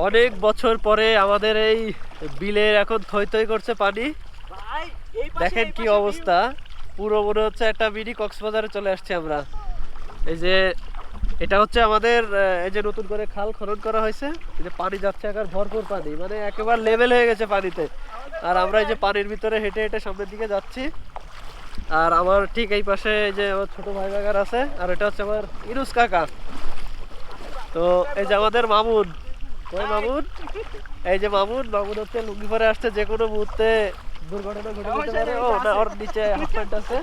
অনেক বছর পরে আমাদের এই বিলের এখন থই থই করছে পানি। দেখেন কি অবস্থা, পুরো মনে হচ্ছে একটা মিনি কক্সবাজারে চলে আসছে আমরা। এই যে এটা হচ্ছে আমাদের এই যে নতুন করে খাল খনন করা হয়েছে, এই যে পানি যাচ্ছে একবার ভরপুর পানি, মানে একেবারে লেভেল হয়ে গেছে পানিতে। আর আমরা এই যে পানির ভিতরে হেঁটে হেঁটে সামনের দিকে যাচ্ছি। আর আমার ঠিক এই পাশে এই যে আমার ছোট ভাই বাগার আছে, আর এটা হচ্ছে আমার ইনুস কাকা। তো এই যে আমাদের মামুন, ওই মামুন, এই যে মামুন মামুন হচ্ছে লুঙ্গি পরে আসছে, যে কোনো মুহূর্তে দুর্ঘটনা ঘটে যেতে পারে। ও না, ওর নিচে হাফ প্যান্ট আছে।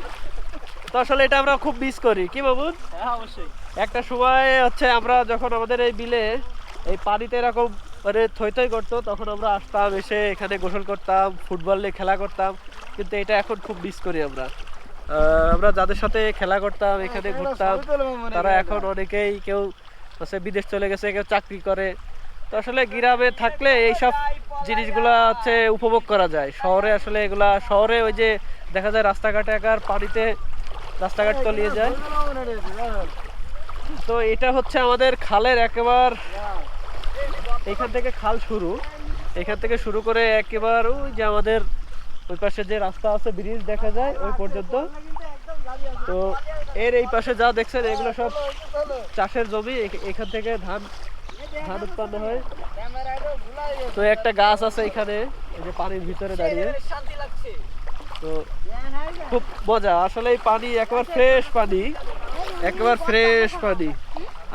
তো আসলে এটা আমরা খুব মিস করি, কি মামুন? হ্যাঁ অবশ্যই। একটা সময় হচ্ছে আমরা যখন আমাদের এই বিলে এই পানিতে এরকম মানে থই থই করতো, তখন আমরা আসতাম, এসে এখানে গোসল করতাম, ফুটবল নিয়ে খেলা করতাম। কিন্তু এটা এখন খুব মিস করি আমরা। আমরা যাদের সাথে খেলা করতাম, এখানে ঘুরতাম, তারা এখন অনেকেই, কেউ হচ্ছে বিদেশ চলে গেছে, কেউ চাকরি করে। তো আসলে গ্রামে থাকলে এইসব জিনিসগুলা হচ্ছে উপভোগ করা যায়। শহরে আসলে এগুলা, শহরে ওই যে দেখা যায় রাস্তাঘাটে একার পানিতে রাস্তাঘাট তলিয়ে যায়। তো এটা হচ্ছে আমাদের খালের একেবারে, এখান থেকে খাল শুরু, এখান থেকে শুরু করে একেবারে ওই যে আমাদের ওই পাশে যে রাস্তা আছে, ব্রিজ দেখা যায় ওই পর্যন্ত। তো এর এই পাশে যা দেখছেন এগুলো সব চাষের জমি, এখান থেকে ধান উৎপন্ন হয়। তো একটা গাছ আছে এখানে, এই যে পানির ভিতরে দাঁড়িয়ে। তো খুব মজা আসলে, এই পানি একেবারে ফ্রেশ পানি, একেবারে ফ্রেশ পানি।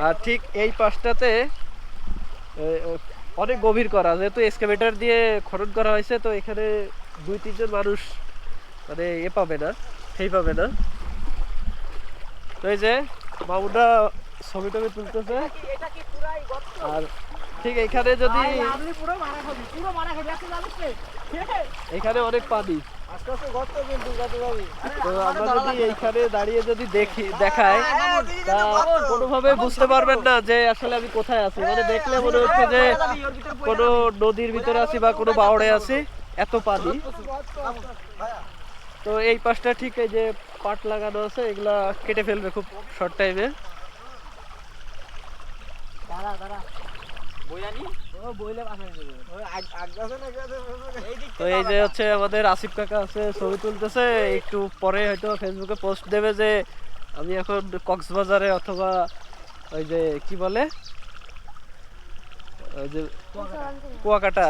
আর ঠিক এই পাশটাতে অনেক গভীর করা, যেহেতু এক্সকাভেটর দিয়ে খনন করা হয়েছে, তো এখানে 2-3 জন মানুষ মানে পাবে না, সেই পাবে না। তো এই যে মামুনরা ছবি টবি তুলতেছে। আর ঠিক এখানে যদি এখানে অনেক পানি, তো আমরা যদি এইখানে দাঁড়িয়ে যদি দেখায়, তা কোনোভাবে বুঝতে পারবেন না যে আসলে আমি কোথায় আছি। মানে দেখলে মনে হচ্ছে যে কোনো নদীর ভিতরে আছি বা কোনো বাওড়ে আছি, এত পানি। তো এই পাশটা ঠিক এই যে পাট লাগানো আছে, এগুলা কেটে ফেলবে খুব শর্ট টাইমে। তো এই যে হচ্ছে আমাদের আসিফ কাকা আছে, ছবি তুলতেছে, একটু পরে হয়তো ফেসবুকে পোস্ট দেবে যে আমি এখন কক্সবাজারে, অথবা ওই যে কি বলে ওই যে কুয়াকাটা।